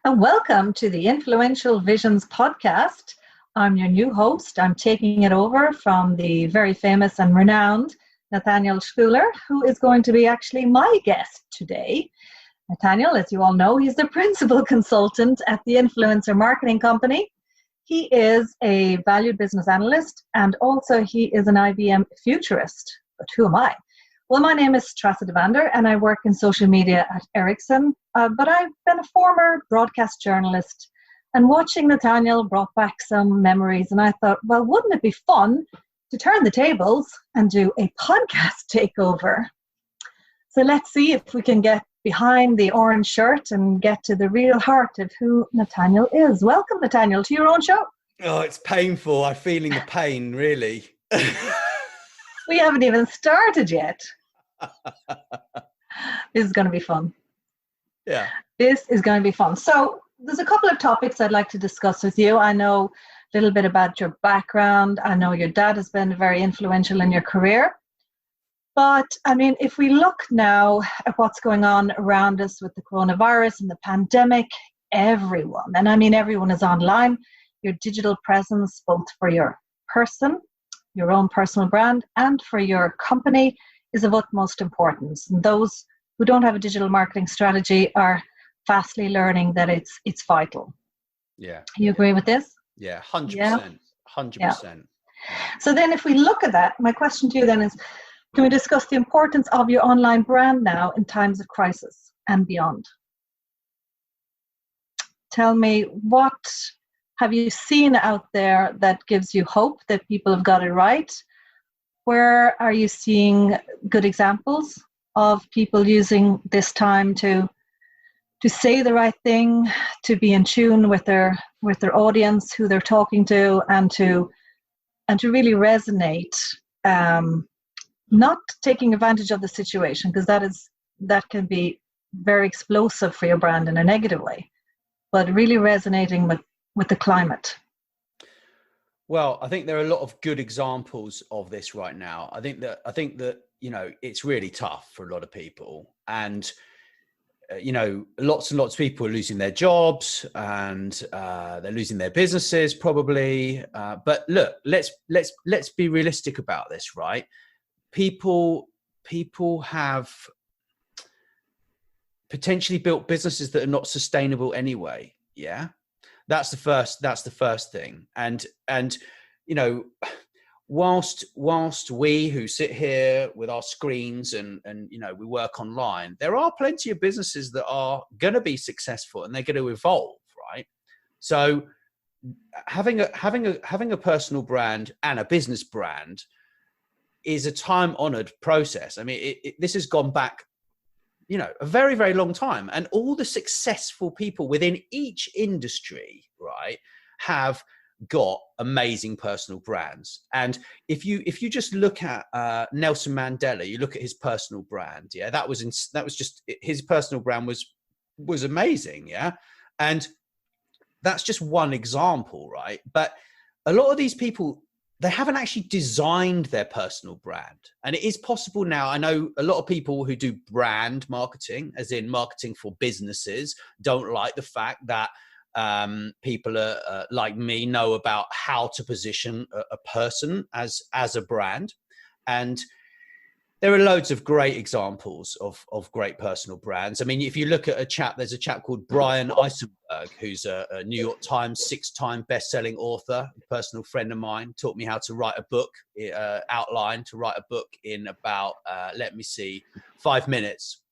And welcome to the Influential Visions podcast. I'm your new host. I'm taking it over from the very famous and renowned Nathaniel Schooler, who is going to be actually my guest today. Nathaniel, as you all know, he's the principal consultant at the influencer marketing company. He is a valued business analyst, and also he is an IBM futurist. But who am I? Well, my name is Trassa de Vander, and I work in social media at Ericsson, but I've been a former broadcast journalist, and watching Nathaniel brought back some memories, and I thought, well, wouldn't it be fun to turn the tables and do a podcast takeover? So let's see if we can get behind the orange shirt and get to the real heart of who Nathaniel is. Welcome, Nathaniel, to your own show. Oh, it's painful. I'm feeling the pain, really. We haven't even started yet. This is going to be fun. Yeah. This is going to be fun. So there's a couple of topics I'd like to discuss with you. I know a little bit about your background. I know your dad has been very influential in your career. But I mean, if we look now at what's going on around us with the coronavirus and the pandemic, everyone, and I mean everyone is online, your digital presence, both for your person, your own personal brand, and for your company is of utmost importance. And those who don't have a digital marketing strategy are fastly learning that it's vital. Yeah. You agree with this? Yeah, 100%. 100%. Yeah. So then if we look at that, my question to you then is, can we discuss the importance of your online brand now in times of crisis and beyond? Tell me, what have you seen out there that gives you hope that people have got it right? Where are you seeing good examples of people using this time to say the right thing, to be in tune with their audience, who they're talking to, and to really resonate, not taking advantage of the situation, because that can be very explosive for your brand in a negative way, but really resonating with the climate? Well, I think there are a lot of good examples of this right now. I think that it's really tough for a lot of people, and lots and lots of people are losing their jobs, and they're losing their businesses probably. But look, let's be realistic about this, right? People have potentially built businesses that are not sustainable anyway. Yeah. That's the first thing. And whilst we who sit here with our screens and we work online, there are plenty of businesses that are going to be successful and they're going to evolve, right? So having a personal brand and a business brand is a time-honored process. I mean, this has gone back a very, very long time. And all the successful people within each industry, right, have got amazing personal brands. And if you just look at Nelson Mandela, you look at his personal brand, yeah, that was just his personal brand was amazing, yeah. And that's just one example, right? But a lot of these people, they haven't actually designed their personal brand. And it is possible now. I know a lot of people who do brand marketing, as in marketing for businesses, don't like the fact that people like me know about how to position a person as a brand. And there are loads of great examples of great personal brands. I mean, if you look at there's a chap called Brian Eisenberg, who's a New York Times 6-time best-selling author, a personal friend of mine, taught me how to write a book, outline to write a book in about, 5 minutes.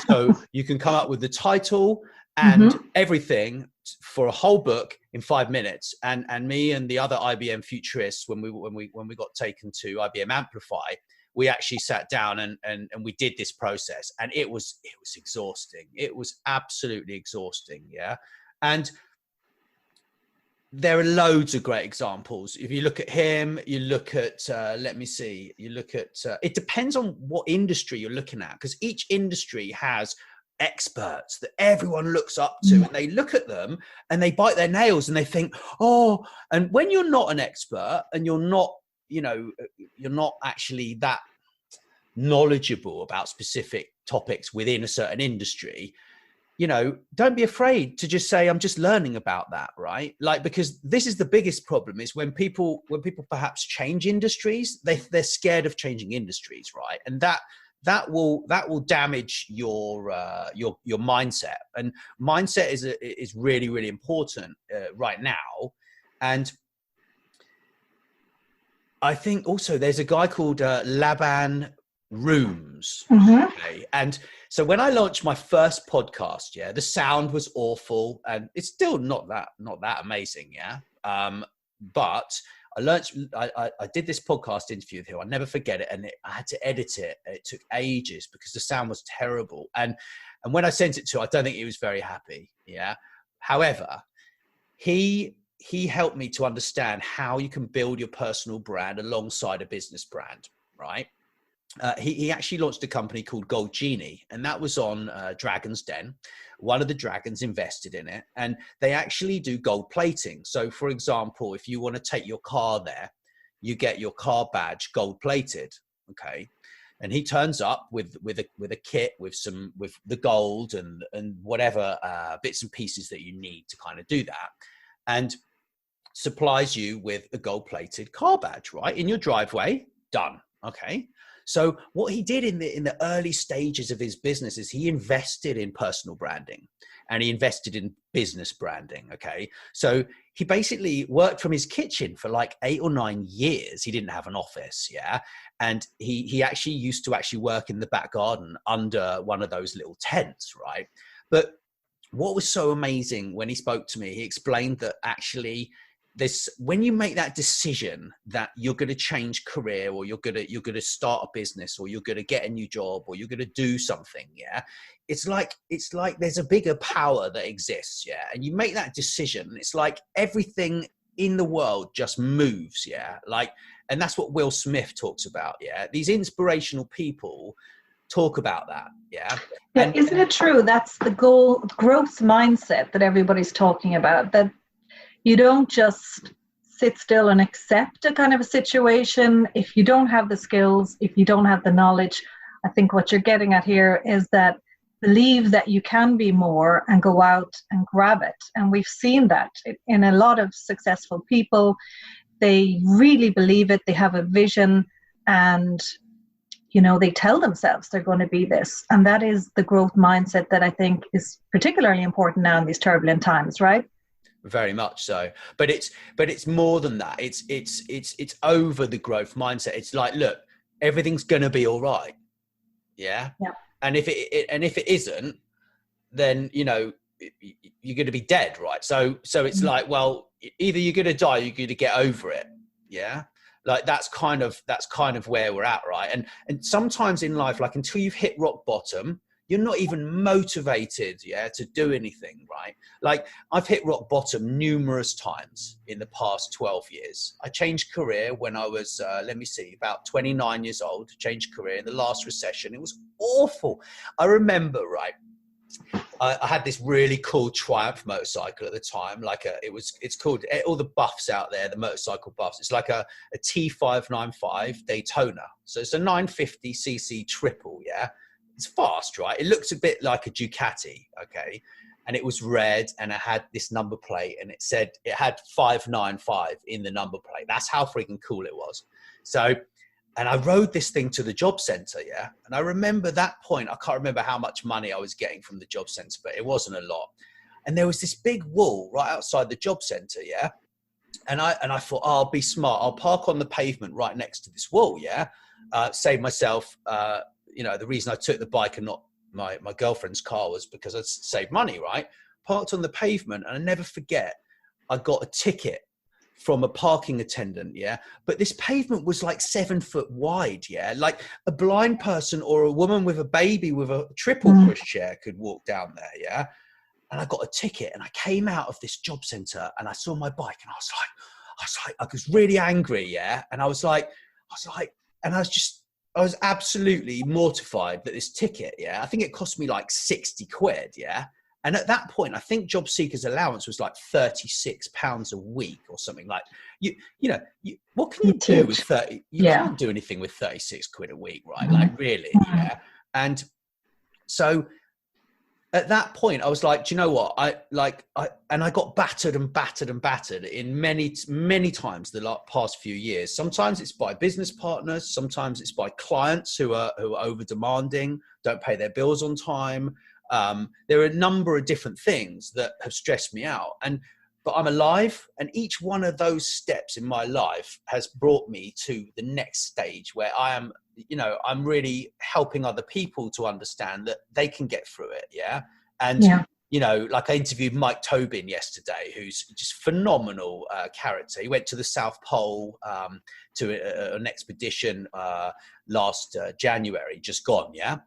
So you can come up with the title and everything for a whole book in 5 minutes. And me and the other IBM futurists, when we got taken to IBM Amplify, we actually sat down and we did this process, and it was exhausting. It was absolutely exhausting. Yeah. And there are loads of great examples. If you look at him, you look at, it depends on what industry you're looking at, because each industry has experts that everyone looks up to, and they look at them and they bite their nails and they think, oh, and when you're not an expert and you're not actually that knowledgeable about specific topics within a certain industry, don't be afraid to just say, I'm just learning about that, right? Like, because this is the biggest problem is when people perhaps change industries, they're scared of changing industries, right? And that will damage your mindset. And mindset is really, really important right now. And I think also there's a guy called Laban Rooms. Okay. And so when I launched my first podcast, the sound was awful, and it's still not that amazing. But I did this podcast interview with him. I'll never forget it. And I had to edit it. It took ages because the sound was terrible. And when I sent it to him, I don't think he was very happy. Yeah. However, he helped me to understand how you can build your personal brand alongside a business brand, right? He actually launched a company called Gold Genie, and that was on Dragon's Den. One of the dragons invested in it, and they actually do gold plating. So, for example, if you want to take your car there, you get your car badge gold plated, okay? And he turns up with a kit with the gold and whatever bits and pieces that you need to kind of do that, and supplies you with a gold plated car badge, right, in your driveway. Done. Okay. So what he did in the early stages of his business is he invested in personal branding and he invested in business branding. Okay. So he basically worked from his kitchen for like 8 or 9 years. He didn't have an office. Yeah. And he actually used to work in the back garden under one of those little tents. Right. But what was so amazing when he spoke to me, he explained that actually when you make that decision that you're going to change career, or you're going to start a business, or you're going to get a new job, or you're going to do something, it's like there's a bigger power that exists, and you make that decision, and it's like everything in the world just moves, and that's what Will Smith talks about, these inspirational people talk about that, and isn't it true that's the growth mindset that everybody's talking about, that you don't just sit still and accept a kind of a situation if you don't have the skills, if you don't have the knowledge. I think what you're getting at here is that believe that you can be more and go out and grab it. And we've seen that in a lot of successful people. They really believe it. They have a vision, and they tell themselves they're going to be this. And that is the growth mindset that I think is particularly important now in these turbulent times, right? Very much so, but it's more than that. It's over the growth mindset. It's like, look, everything's gonna be all right, and if it isn't, then you're gonna be dead, right? So it's like, well, either you're gonna die, or you're gonna get over it, like that's kind of where we're at, right? And sometimes in life, like, until you've hit rock bottom, you're not even motivated, to do anything, right? Like, I've hit rock bottom numerous times in the past 12 years. I changed career when I was, about 29 years old, changed career in the last recession. It was awful. I remember, right, I had this really cool Triumph motorcycle at the time. It's called, all the buffs out there, the motorcycle buffs, it's like a T595 Daytona. So it's a 950cc triple, It's fast, right? It looks a bit like a Ducati, okay? And it was red, and it had this number plate, and it had 595 in the number plate. That's how freaking cool it was. So, and I rode this thing to the job center, And I remember that point, I can't remember how much money I was getting from the job center, but it wasn't a lot. And there was this big wall right outside the job center, And I thought, oh, I'll be smart. I'll park on the pavement right next to this wall, save myself, the reason I took the bike and not my girlfriend's car was because I saved money, right? Parked on the pavement, and I never forget, I got a ticket from a parking attendant, But this pavement was like 7 foot wide, Like a blind person or a woman with a baby with a triple pushchair could walk down there, And I got a ticket, and I came out of this job center, and I saw my bike, and I was really angry, And I was absolutely mortified that this ticket, I think it cost me like 60 quid, And at that point, I think job seekers allowance was like £36 a week or something. Like, what can you do with 30? You can't do anything with 36 quid a week, right? Like, really, And so at that point, I was like, do you know what? I got battered and battered and battered in many times the past few years. Sometimes it's by business partners. Sometimes it's by clients who are over demanding, don't pay their bills on time. There are a number of different things that have stressed me out. But I'm alive, and each one of those steps in my life has brought me to the next stage where I'm really helping other people to understand that they can get through it. Yeah. And, like I interviewed Mike Tobin yesterday, who's just phenomenal character. He went to the South Pole to an expedition last January, just gone. Yeah.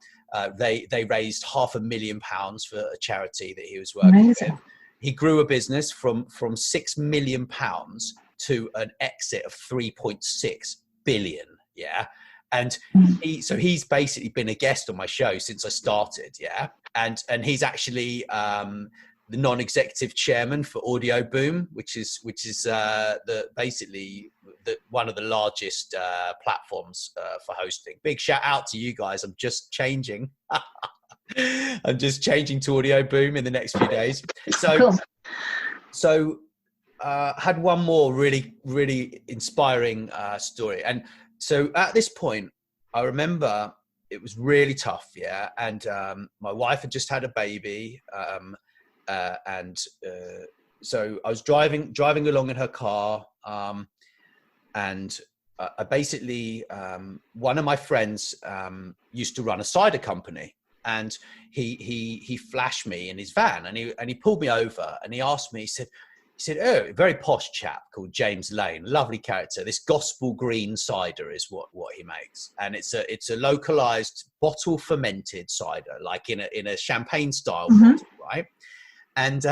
They raised £500,000 for a charity that he was working with. He grew a business from £6 million to an exit of 3.6 billion. Yeah. And he's basically been a guest on my show since I started. Yeah. And he's actually the non-executive chairman for Audio Boom, which is one of the largest platforms for hosting. Big shout out to you guys. I'm just changing. I'm just changing to Audio Boom in the next few days. So had one more really, really inspiring story. And so at this point, I remember it was really tough. Yeah. And my wife had just had a baby. So I was driving along in her car. And I basically, one of my friends used to run a cider company. And he flashed me in his van, and he pulled me over, and he asked me, he said, oh, a very posh chap called James Lane, lovely character. This gospel green cider is what he makes. And it's a localized bottle fermented cider, like in a champagne style bottle, right? And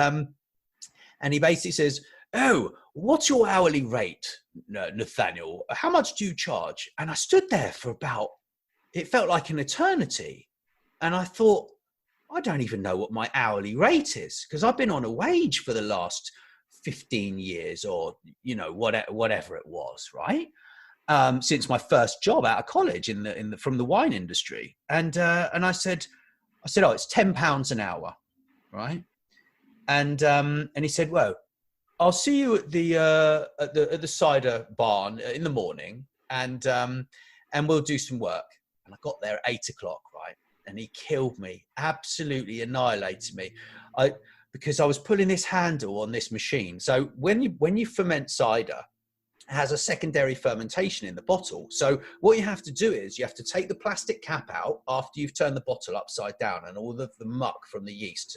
he basically says, oh, what's your hourly rate, Nathaniel? How much do you charge? And I stood there for it felt like an eternity. And I thought, I don't even know what my hourly rate is, because I've been on a wage for the last 15 years or, whatever it was, right? Since my first job out of college from the wine industry. And I said, oh, it's £10 an hour, right? And he said, well, I'll see you at the cider barn in the morning, and we'll do some work. And I got there at 8 o'clock, right? And he killed me, absolutely annihilated me. Because I was pulling this handle on this machine. So when you ferment cider, it has a secondary fermentation in the bottle. So what you have to do is you have to take the plastic cap out after you've turned the bottle upside down, and all of the muck from the yeast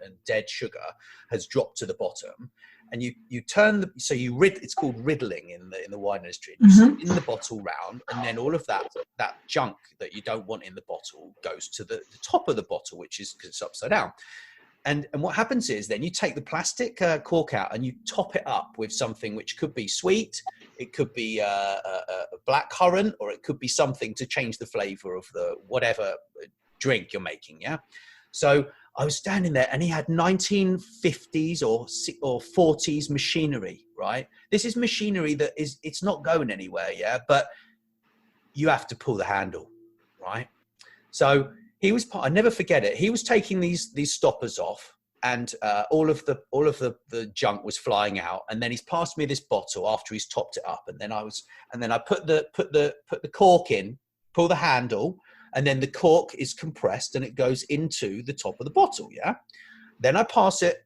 and dead sugar has dropped to the bottom. And you turn it's called riddling in the wine industry. You spin the bottle round, and then all of that junk that you don't want in the bottle goes to the top of the bottle, which is because it's upside down. And what happens is then you take the plastic cork out and you top it up with something which could be sweet, it could be a black currant, or it could be something to change the flavor of the whatever drink you're making. Yeah. So I was standing there, and he had 1950s or 40s machinery, right? This is machinery it's not going anywhere. Yeah. But you have to pull the handle, right? So I never forget it. He was taking these stoppers off, and all of the junk was flying out. And then he's passed me this bottle after he's topped it up. And then I put the cork in, pull the handle, and then the cork is compressed and it goes into the top of the bottle. Yeah. Then I pass it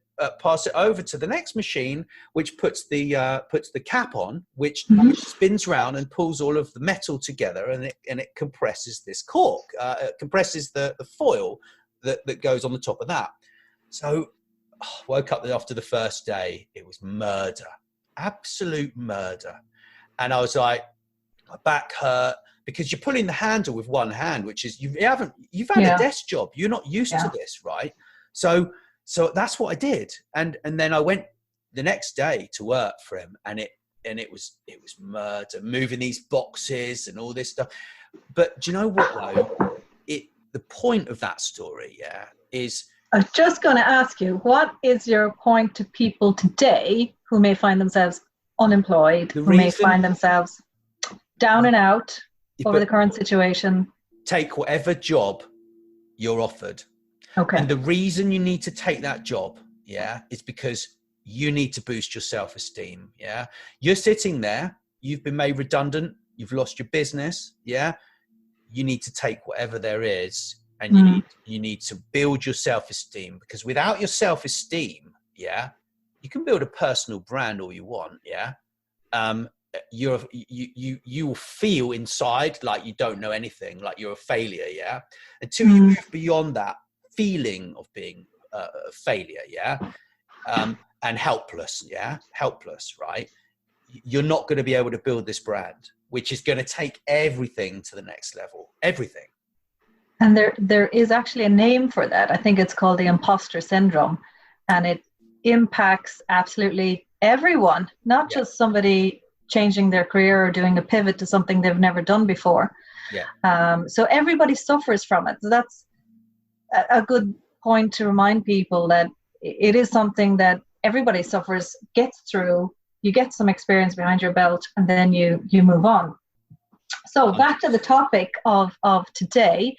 over to the next machine, which puts the cap on, which spins round and pulls all of the metal together, and it compresses this cork. It compresses the foil that goes on the top of that. So I woke up after the first day. It was murder, absolute murder. And I was like, my back hurt, because you're pulling the handle with one hand, which is you've had a desk job. You're not used to this, right? So that's what I did. And then I went the next day to work for him, and it was murder, moving these boxes and all this stuff. But do you know what though? The point of that story, is I was just going to ask you, what is your point to people today who may find themselves unemployed, who may find themselves down and out over the current situation? Take whatever job you're offered. Okay. And the reason you need to take that job, yeah, is because you need to boost your self-esteem. Yeah. You're sitting there, you've been made redundant, you've lost your business. Yeah. You need to take whatever there is, and you need to build your self-esteem, because without your self-esteem, yeah, you can build a personal brand all you want. Yeah. You will feel inside like you don't know anything, like you're a failure. Yeah. Until you move beyond that feeling of being a failure. Yeah. And helpless. Yeah. Helpless. Right. You're not going to be able to build this brand, which is going to take everything to the next level. Everything. And there is actually a name for that. I think it's called the imposter syndrome, and it impacts absolutely everyone, not just somebody changing their career or doing a pivot to something they've never done before. Yeah. So everybody suffers from it. So that's a good point to remind people that it is something that everybody suffers, gets through. You get some experience behind your belt, and then you move on. So back to the topic of today.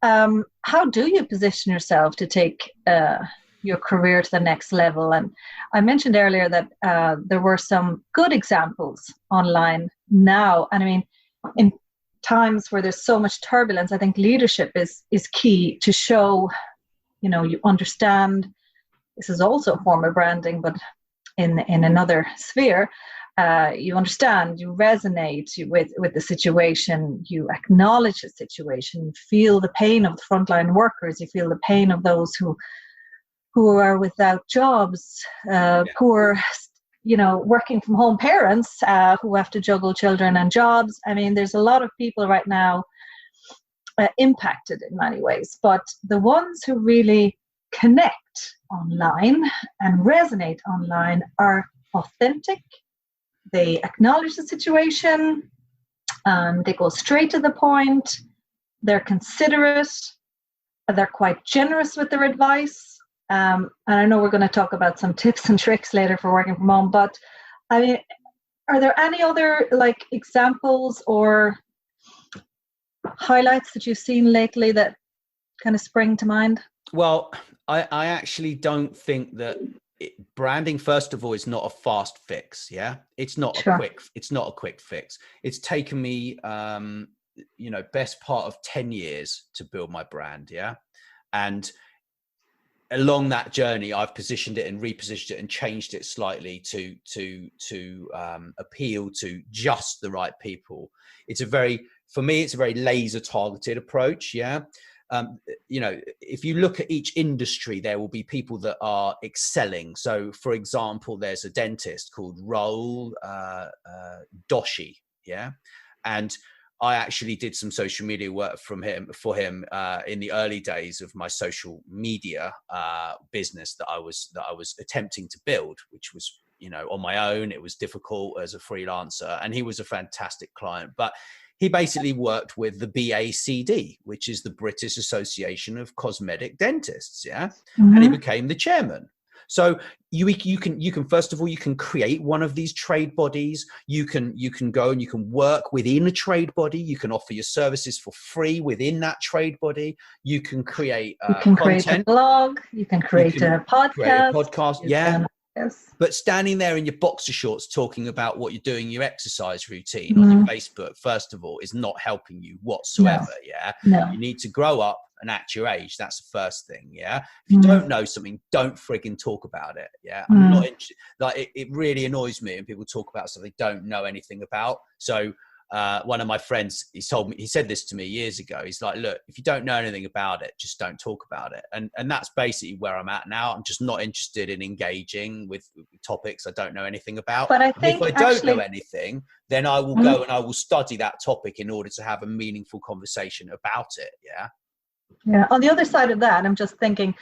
How do you position yourself to take your career to the next level? And I mentioned earlier that there were some good examples online now. And I mean, in times where there's so much turbulence, I think leadership is key to show, you understand. This is also a form of branding, but in another sphere. You understand, you resonate with the situation, you acknowledge the situation, you feel the pain of the frontline workers, you feel the pain of those who are without jobs, who are, working from home parents who have to juggle children and jobs. I mean, there's a lot of people right now impacted in many ways, but the ones who really connect online and resonate online are authentic. They acknowledge the situation, they go straight to the point, they're considerate, they're quite generous with their advice. And I know we're going to talk about some tips and tricks later for working from home, but I mean, are there any other examples or highlights that you've seen lately that kind of spring to mind? Well, I actually don't think that branding, first of all, is not a fast fix. Yeah. It's not a quick fix. It's taken me, best part of 10 years to build my brand. Yeah. And along that journey, I've positioned it and repositioned it and changed it slightly to appeal to just the right people. For me, it's a very laser targeted approach. Yeah. If you look at each industry, there will be people that are excelling. So, for example, there's a dentist called Raul Doshi, yeah, and I actually did some social media work for him in the early days of my social media business that I was attempting to build, which was on my own. It was difficult as a freelancer, and he was a fantastic client, but he basically worked with the BACD, which is the British Association of Cosmetic Dentists, yeah, and he became the chairman. So you can first of all, you can create one of these trade bodies. You can go and you can work within a trade body. You can offer your services for free within that trade body. You can create create a blog. You can create a podcast. Yeah. Yes. But standing there in your boxer shorts talking about what you're doing, your exercise routine on your Facebook, first of all, is not helping you whatsoever. No. Yeah. No. You need to grow up and act your age. That's the first thing. Yeah. If you don't know something, don't frigging talk about it. Yeah. I'm not interested. It really annoys me when people talk about something they don't know anything about. So one of my friends, he said this to me years ago. He's like, look, if you don't know anything about it, just don't talk about it. And that's basically where I'm at now. I'm just not interested in engaging with topics I don't know anything about. But I think if I don't know anything, then I will go and I will study that topic in order to have a meaningful conversation about it. Yeah. Yeah. On the other side of that, I'm just thinking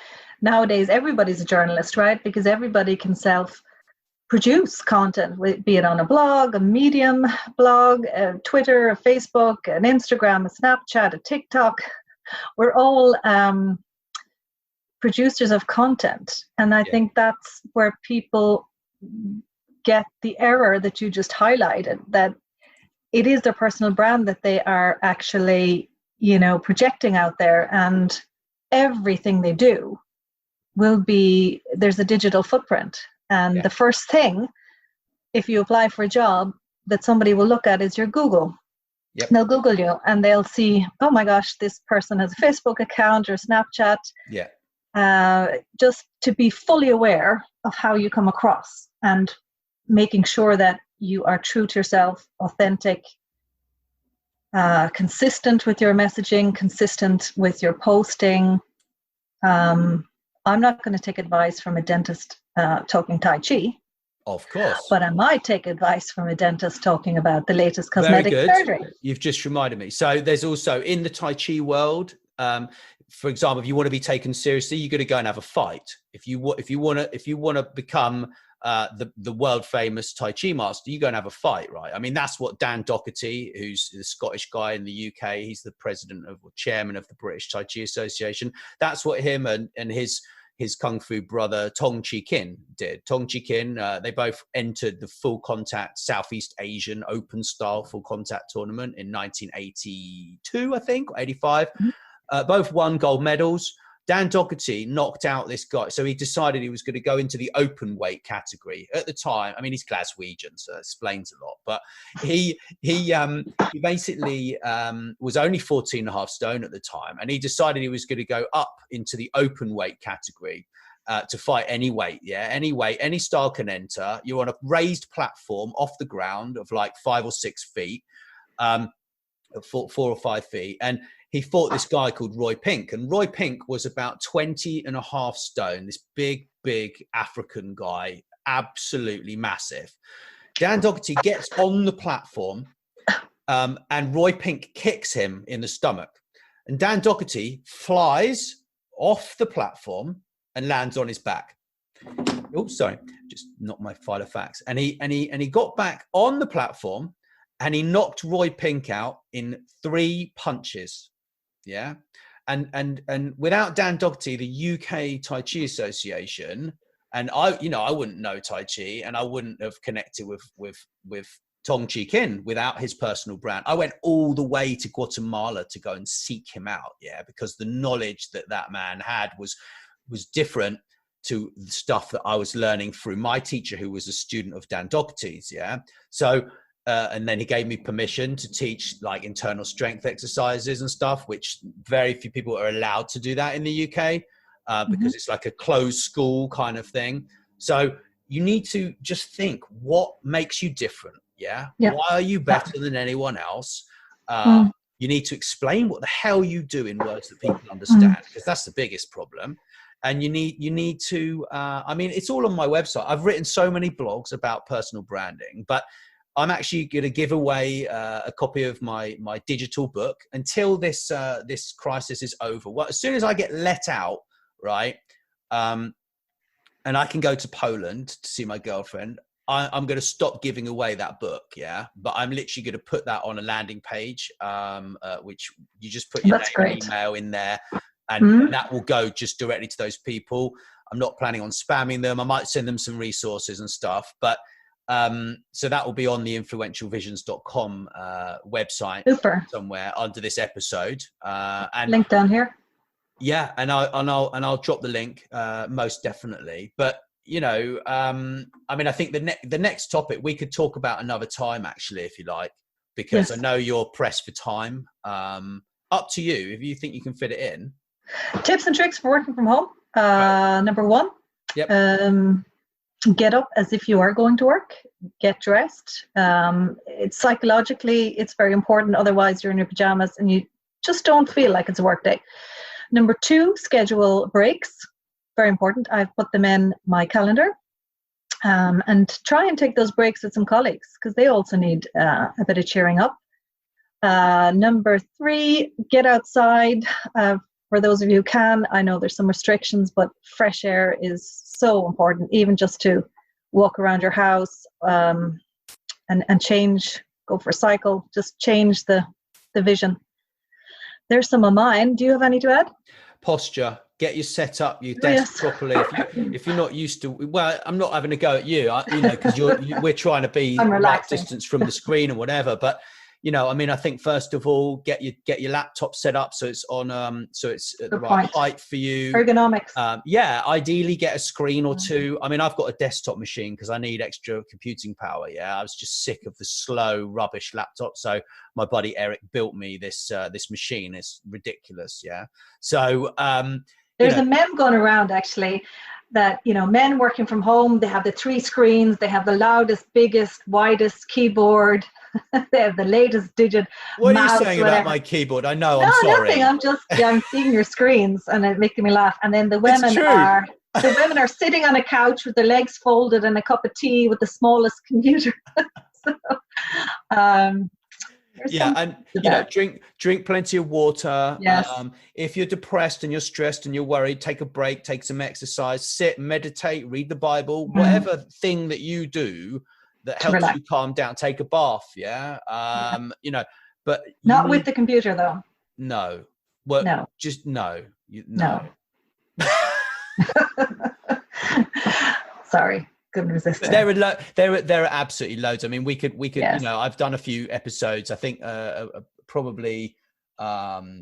nowadays everybody's a journalist, right? Because everybody can produce content, be it on a blog, a Medium blog, a Twitter, a Facebook, an Instagram, a Snapchat, a TikTok. We're all producers of content. And I think that's where people get the error that you just highlighted, that it is their personal brand that they are actually, projecting out there. And everything they do there's a digital footprint. And the first thing, if you apply for a job, that somebody will look at is your Google. Yep. They'll Google you and they'll see, oh my gosh, this person has a Facebook account or Snapchat. Just to be fully aware of how you come across and making sure that you are true to yourself, authentic, consistent with your messaging, consistent with your posting. I'm not going to take advice from a dentist talking Tai Chi. Of course. But I might take advice from a dentist talking about the latest cosmetic surgery. You've just reminded me. So there's also in the Tai Chi world, for example, if you want to be taken seriously, you got to go and have a fight. If you want to become the world famous Tai Chi master, you go and have a fight, right? I mean, that's what Dan Doherty, who's the Scottish guy in the UK, he's the president or chairman of the British Tai Chi Association. That's what him and his kung fu brother Tong Chi Kin did. Tong Chi Kin, they both entered the full contact Southeast Asian open style full contact tournament in 1982, I think, or 85. Both won gold medals. Dan Doherty knocked out this guy. So he decided he was going to go into the open weight category. At the time, I mean, he's Glaswegian, so it explains a lot. But he basically was only 14 and a half stone at the time. And he decided he was going to go up into the open weight category to fight any weight. Yeah, any weight, any style can enter. You're on a raised platform off the ground of like 5 or 6 feet, 4 or 5 feet. And he fought this guy called Roy Pink. And Roy Pink was about 20 and a half stone, this big African guy, absolutely massive. Dan Doherty gets on the platform and Roy Pink kicks him in the stomach. And Dan Doherty flies off the platform and lands on his back. Oh, sorry, just not my file of facts. And he got back on the platform and he knocked Roy Pink out in 3 punches. Yeah. And without Dan Doherty, the UK Tai Chi Association, and I wouldn't know Tai Chi and I wouldn't have connected with Tong Chi Kin without his personal brand. I went all the way to Guatemala to go and seek him out. Yeah. Because the knowledge that man had was different to the stuff that I was learning through my teacher, who was a student of Dan Doherty's. Yeah. So, and then he gave me permission to teach like internal strength exercises and stuff, which very few people are allowed to do that in the UK because it's like a closed school kind of thing. So you need to just think, what makes you different? Yeah. Why are you better than anyone else? You need to explain what the hell you do in words that people understand, because that's the biggest problem. And you need to, I mean, it's all on my website. I've written so many blogs about personal branding, but I'm actually going to give away a copy of my digital book until this crisis is over. Well, as soon as I get let out, right, and I can go to Poland to see my girlfriend, I'm going to stop giving away that book, yeah? But I'm literally going to put that on a landing page, which you just put your name and email in there, and that will go just directly to those people. I'm not planning on spamming them. I might send them some resources and stuff, but so that will be on the influentialvisions.com website somewhere under this episode. And link down here. Yeah, and I'll drop the link most definitely. But you know, I mean, I think the next topic we could talk about another time, actually, if you like, because I know you're pressed for time. Up to you if you think you can fit it in. Tips and tricks for working from home. Number 1. Yep. Get up as if you are going to work. Get dressed. It's psychologically, it's very important. Otherwise, you're in your pajamas and you just don't feel like it's a work day. Number 2, schedule breaks. Very important. I've put them in my calendar. And try and take those breaks with some colleagues because they also need a bit of cheering up. Number 3, get outside. For those of you who can, I know there's some restrictions, but fresh air is so important, even just to walk around your house and change, go for a cycle, just change the vision. There's some of mine. Do you have any to add? Posture. Get your setup, your desk properly. If you're not used to, well, I'm not having a go at you, because we're trying to be the right distance from the screen and whatever, but I mean, I think first of all, get your laptop set up so it's on, so it's at the right height for you. Ergonomics. Ideally get a screen or two. I mean, I've got a desktop machine because I need extra computing power. Yeah, I was just sick of the slow, rubbish laptop. So my buddy Eric built me this machine. It's ridiculous. Yeah. So there's a meme going around actually that, men working from home, they have the 3 screens, they have the loudest, biggest, widest keyboard, they have the latest digit. What mouse, are you saying whatever. about my keyboard? I'm sorry. Nothing. I'm seeing your screens and it's making me laugh. And then the women are sitting on a couch with their legs folded and a cup of tea with the smallest computer. Drink plenty of water. Yes. If you're depressed and you're stressed and you're worried, take a break, take some exercise, sit, meditate, read the Bible, whatever thing that you do that helps you calm down. Take a bath. But not with the computer though. No. Well, no. Just no. No. Sorry. Couldn't resist it. There are absolutely loads. I mean, we could, yes. I've done a few episodes, I think probably 4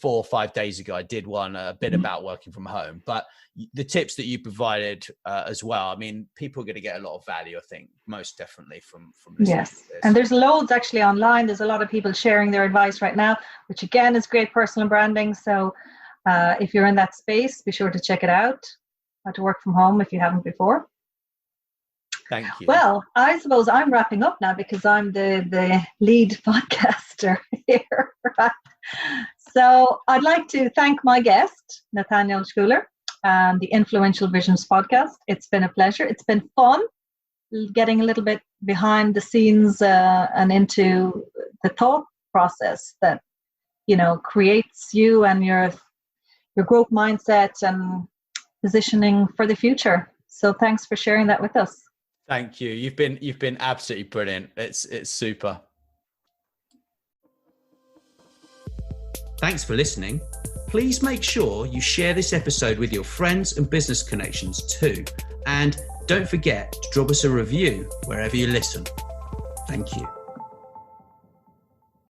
or 5 days ago, I did one a bit about working from home, but the tips that you provided as well, I mean, people are going to get a lot of value, I think, most definitely from listening to this. And there's loads actually online. There's a lot of people sharing their advice right now, which again is great personal branding. So if you're in that space, be sure to check it out. How to work from home if you haven't before. Thank you. Well, I suppose I'm wrapping up now because I'm the lead podcaster here. So I'd like to thank my guest, Nathaniel Schooler, and the Influential Visions podcast. It's been a pleasure. It's been fun getting a little bit behind the scenes and into the thought process that, creates you and your growth mindset and positioning for the future. So thanks for sharing that with us. Thank you. You've been absolutely brilliant. It's super. Thanks for listening. Please make sure you share this episode with your friends and business connections too. And don't forget to drop us a review wherever you listen. Thank you.